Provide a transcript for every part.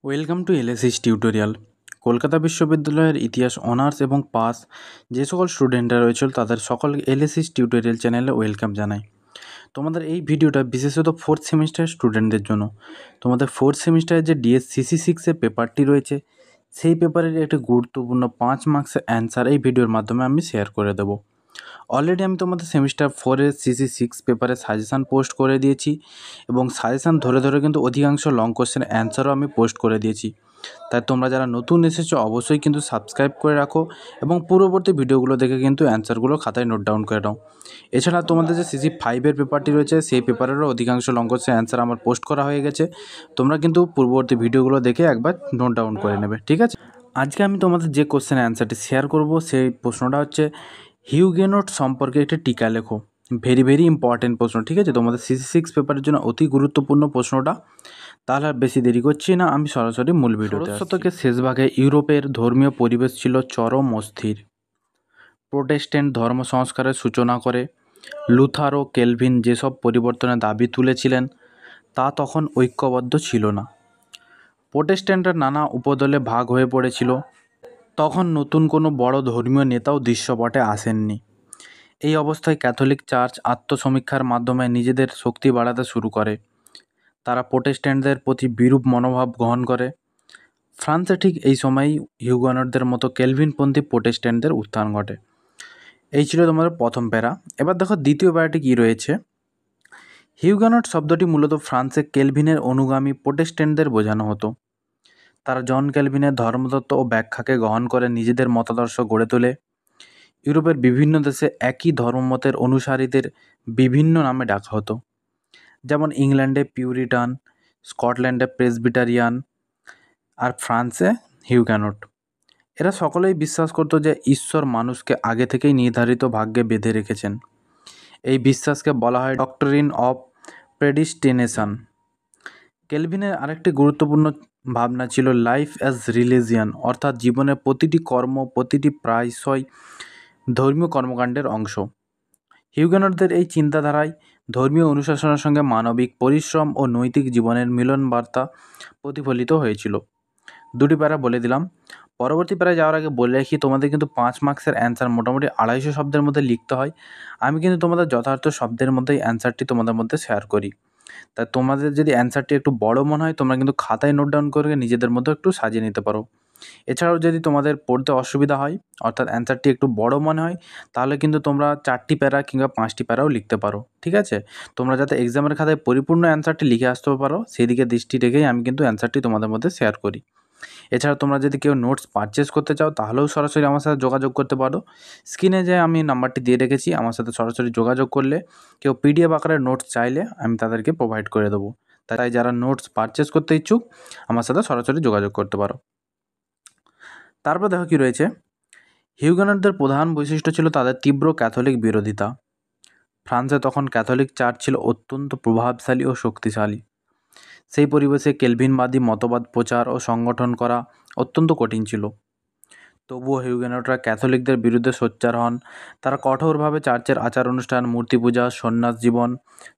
Welcome to LSS tutorial. Kolkata বিশ্ববিদ্যালয়ের ইতিহাস honours এবং পাস যে সকল স্টুডেন্টরা রয়েছিল তাদের সকল এলএসএস টিউটোরিয়াল চ্যানেলে ওয়েলকাম জানাই। তোমাদের এই ভিডিওটা বিশেষত ফোর্থ সেমিস্টারের স্টুডেন্টদের জন্য। তোমাদের ফোর্থ সেমিস্টারের যে DSCC6-এর পেপারটি রয়েছে সেই পেপারের একটি গুরুত্বপূর্ণ 5 মার্কসের অ্যান্সার এই ভিডিওর মাধ্যমে আমি শেয়ার করে দেবো। অলরেডি আমি তোমাদের সেমিস্টার 4-এর CC6 পেপারে সাজেশান পোস্ট করে দিয়েছি এবং সাজেশান ধরে ধরে কিন্তু অধিকাংশ লং কোশ্চেন অ্যান্সারও আমি পোস্ট করে দিয়েছি। তাই তোমরা যারা নতুন এসেছো অবশ্যই কিন্তু সাবস্ক্রাইব করে রাখো এবং পূর্ববর্তী ভিডিওগুলো দেখে কিন্তু অ্যান্সারগুলো খাতায় নোট ডাউন করে নাও। এছাড়া তোমাদের যে CC5-এর পেপারটি রয়েছে সেই পেপারেরও অধিকাংশ লং কোশ্চেন অ্যান্সার আমার পোস্ট করা হয়ে গেছে। তোমরা কিন্তু পূর্ববর্তী ভিডিওগুলো দেখে একবার নোট ডাউন করে নেবে, ঠিক আছে? আজকে আমি তোমাদের যে কোশ্চেনের অ্যান্সারটি শেয়ার করব সেই প্রশ্নটা হচ্ছে হিউগেনট সম্পর্কে একটি টিকা লেখো। ভেরি ইম্পর্টেন্ট প্রশ্ন, ঠিক আছে? তোমাদের CC6 পেপারের জন্য অতি গুরুত্বপূর্ণ প্রশ্নটা। তাহলে আর বেশি দেরি করছি না, আমি সরাসরি মূল ভিডিওতে। ষোড়শ শতকের শেষ ভাগে ইউরোপের ধর্মীয় পরিবেশ ছিল চরম অস্থির। প্রোটেস্ট্যান্ট ধর্ম সংস্কারের সূচনা করে লুথার ও কেলভিন যেসব পরিবর্তনের দাবি তুলেছিলেন তা তখন ঐক্যবদ্ধ ছিল না। প্রোটেস্ট্যান্টরা নানা উপদলে ভাগ হয়ে পড়েছিল। তখন নতুন কোনো বড় ধর্মীয় নেতাও দৃশ্যপটে আসেননি। এই অবস্থায় ক্যাথলিক চার্চ আত্মসমীক্ষার মাধ্যমে নিজেদের শক্তি বাড়াতে শুরু করে। তারা প্রোটেস্ট্যান্টদের প্রতি বিরূপ মনোভাব গ্রহণ করে। ফ্রান্সে ঠিক এই সময়ই হিউগেনটদের মতো কেলভিনপন্থী প্রোটেস্ট্যান্টদের উত্থান ঘটে। এই ছিল তোমাদের প্রথম প্যারা। এবার দেখো দ্বিতীয় প্যারাটি কী রয়েছে। হিউগেনট শব্দটি মূলত ফ্রান্সে কেলভিনের অনুগামী প্রোটেস্ট্যান্টদের বোঝানো হতো। তারা জন কেলভিনের ধর্মতত্ত্ব ও ব্যাখ্যাকে গ্রহণ করে নিজেদের মতাদর্শ গড়ে তোলে। ইউরোপের বিভিন্ন দেশে একই ধর্মমতের অনুসারীদের বিভিন্ন নামে ডাকা হতো, যেমন ইংল্যান্ডে পিউরিটান, স্কটল্যান্ডে প্রেসবিটারিয়ান আর ফ্রান্সে হিউগ্যানট। এরা সকলেই বিশ্বাস করত যে ঈশ্বর মানুষকে আগে থেকেই নির্ধারিত ভাগ্যে বেঁধে রেখেছেন। এই বিশ্বাসকে বলা হয় ডক্টরিন অফ প্রেডিস্টিনেশন। কেলভিনের আরেকটি গুরুত্বপূর্ণ ভাবনা ছিল লাইফ অ্যাজ রিলিজিয়ান, অর্থাৎ জীবনের প্রতিটি কর্ম, প্রতিটি প্রায়শই ধর্মীয় কর্মকাণ্ডের অংশ। হিউগেনটদের এই চিন্তাধারায় ধর্মীয় অনুশাসনের সঙ্গে মানবিক পরিশ্রম ও নৈতিক জীবনের মিলন বার্তা প্রতিফলিত হয়েছিল। দুটি প্যারা বলে দিলাম। পরবর্তী প্যারায় যাওয়ার আগে বলে রাখি, তোমাদের কিন্তু 5 মার্কসের অ্যান্সার মোটামুটি 250 শব্দের মধ্যে লিখতে হয়। আমি কিন্তু তোমাদের যথার্থ শব্দের মধ্যেই অ্যান্সারটি তোমাদের মধ্যে শেয়ার করি। তাই তোমাদের যদি অ্যান্সারটি একটু বড় মনে হয় তোমরা কিন্তু খাতায় নোট ডাউন করে নিজেদের মধ্যে একটু সাজিয়ে নিতে পারো। এছাড়াও যদি তোমাদের পড়তে অসুবিধা হয়, অর্থাৎ অ্যান্সারটি একটু বড় মনে হয়, তাহলে কিন্তু তোমরা 4টি প্যারা কিংবা 5টি প্যারাও লিখতে পারো, ঠিক আছে? তোমরা যাতে এক্সামের খাতায় পরিপূর্ণ অ্যান্সারটি লিখে আসতে পারো সেই দিকে দৃষ্টি রেখেই আমি কিন্তু অ্যান্সারটি তোমাদের মধ্যে শেয়ার করি। এছাড়া তোমরা যদি কেউ নোটস পারচেস করতে চাও তাহলেও সরাসরি আমার সাথে যোগাযোগ করতে পারো। স্ক্রিনে যে আমি নাম্বারটি দিয়ে রেখেছি, আমার সাথে সরাসরি যোগাযোগ করলে কেউ PDF আকারে নোটস চাইলে আমি তাদেরকে প্রোভাইড করে দেবো। তাই যারা নোটস পারচেস করতে ইচ্ছুক আমার সাথে সরাসরি যোগাযোগ করতে পারো। তারপর দেখো কী রয়েছে। হিউগেনটদের প্রধান বৈশিষ্ট্য ছিল তাদের তীব্র ক্যাথলিক বিরোধিতা। ফ্রান্সে তখন ক্যাথলিক চার্চ ছিল অত্যন্ত প্রভাবশালী ও শক্তিশালী। সেই পরিবেশে কেলভিনবাদী মতবাদ প্রচার ও সংগঠন করা অত্যন্ত কঠিন ছিল। তবুও হিউগেনটরা ক্যাথলিকদের বিরুদ্ধে সোচ্চার হন। তারা কঠোরভাবে চার্চের আচার অনুষ্ঠান, মূর্তি পূজা, সন্ন্যাস জীবন,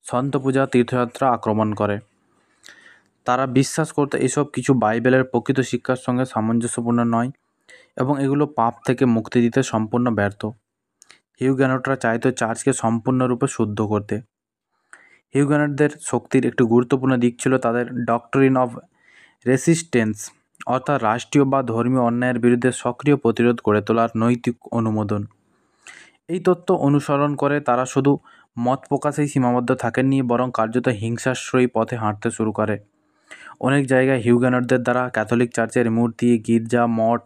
সন্ত পূজা, তীর্থযাত্রা আক্রমণ করে। তারা বিশ্বাস করতে এসব কিছু বাইবেলের প্রকৃত শিক্ষার সঙ্গে সামঞ্জস্যপূর্ণ নয় এবং এগুলো পাপ থেকে মুক্তি দিতে সম্পূর্ণ ব্যর্থ। হিউগেনটরা চাইতো চার্চকে সম্পূর্ণরূপে শুদ্ধ করতে। হিউগেনটদের শক্তির একটি গুরুত্বপূর্ণ দিক ছিল তাদের ডক্টরিন অফ রেসিস্টেন্স, অর্থাৎ রাষ্ট্রীয় বা ধর্মীয় অন্যায়ের বিরুদ্ধে সক্রিয় প্রতিরোধ গড়ে তোলার নৈতিক অনুমোদন। এই তত্ত্ব অনুসরণ করে তারা শুধু মত প্রকাশেই সীমাবদ্ধ থাকেননি, বরং কার্যত হিংসাশ্রয়ী পথে হাঁটতে শুরু করে। অনেক জায়গায় হিউগেনটদের দ্বারা ক্যাথলিক চার্চের মূর্তি, গির্জা, মঠ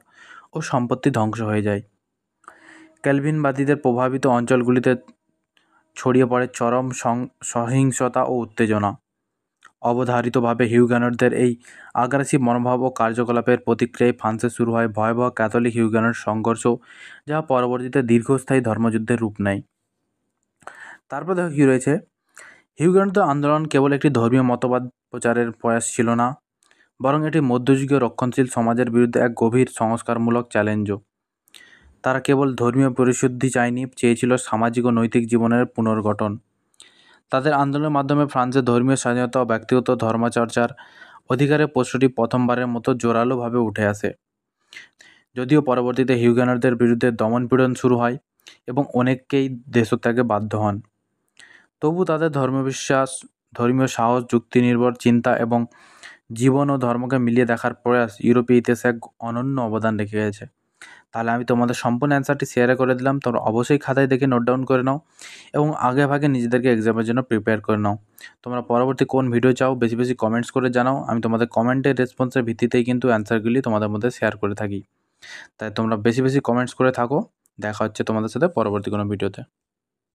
ও সম্পত্তি ধ্বংস হয়ে যায়। ক্যালভিনবাদীদের প্রভাবিত অঞ্চলগুলিতে ছড়িয়ে পড়ে চরম সহিংসতা ও উত্তেজনা। অবধারিতভাবে হিউগেনটদের এই আগ্রাসী মনোভাব ও কার্যকলাপের প্রতিক্রিয়ায় ফ্রান্সে শুরু হয় ভয়াবহ ক্যাথলিক হিউগেনট সংঘর্ষ, যা পরবর্তীতে দীর্ঘস্থায়ী ধর্মযুদ্ধের রূপ নেয়। তারপর দেখো কী রয়েছে। হিউগেনটদের আন্দোলন কেবল একটি ধর্মীয় মতবাদ প্রচারের প্রয়াস ছিল না, বরং এটি মধ্যযুগীয় রক্ষণশীল সমাজের বিরুদ্ধে এক গভীর সংস্কারমূলক চ্যালেঞ্জও। তারা কেবল ধর্মীয় পরিশুদ্ধি চায়নি, চেয়েছিল সামাজিক ও নৈতিক জীবনের পুনর্গঠন। তাদের আন্দোলনের মাধ্যমে ফ্রান্সের ধর্মীয় স্বাধীনতা ও ব্যক্তিগত ধর্মচর্চার অধিকারের প্রশ্নটি প্রথমবারের মতো জোরালোভাবে উঠে আসে, যদিও পরবর্তীতে হিউগেনটদের বিরুদ্ধে দমনপীড়ন শুরু হয় এবং অনেককেই দেশত্যাগে বাধ্য হন। তবু তাদের ধর্মবিশ্বাস, ধর্মীয় সাহস, যুক্তিনির্ভর চিন্তা এবং জীবন ও ধর্মকে মিলিয়ে দেখার প্রয়াস ইউরোপীয় ইতিহাসে এক অনন্য অবদান রেখে গেছে। তাহলে আমি তোমাদের সম্পূর্ণ অ্যান্সারটি শেয়ার করে দিলাম। তোমরা অবশ্যই খাতায় দেখে নোট ডাউন করে নাও এবং আগে ভাগে নিজেদেরকে এক্সামের জন্য প্রিপেয়ার করে নাও। তোমরা পরবর্তী কোন ভিডিও চাও বেশি বেশি কমেন্টস করে জানাও। আমি তোমাদের কমেন্টের রেসপন্সের ভিত্তিতেই কিন্তু অ্যান্সারগুলি তোমাদের মধ্যে শেয়ার করে থাকি। তাই তোমরা বেশি বেশি কমেন্টস করে থাকো। দেখা হচ্ছে তোমাদের সাথে পরবর্তী কোনো ভিডিওতে।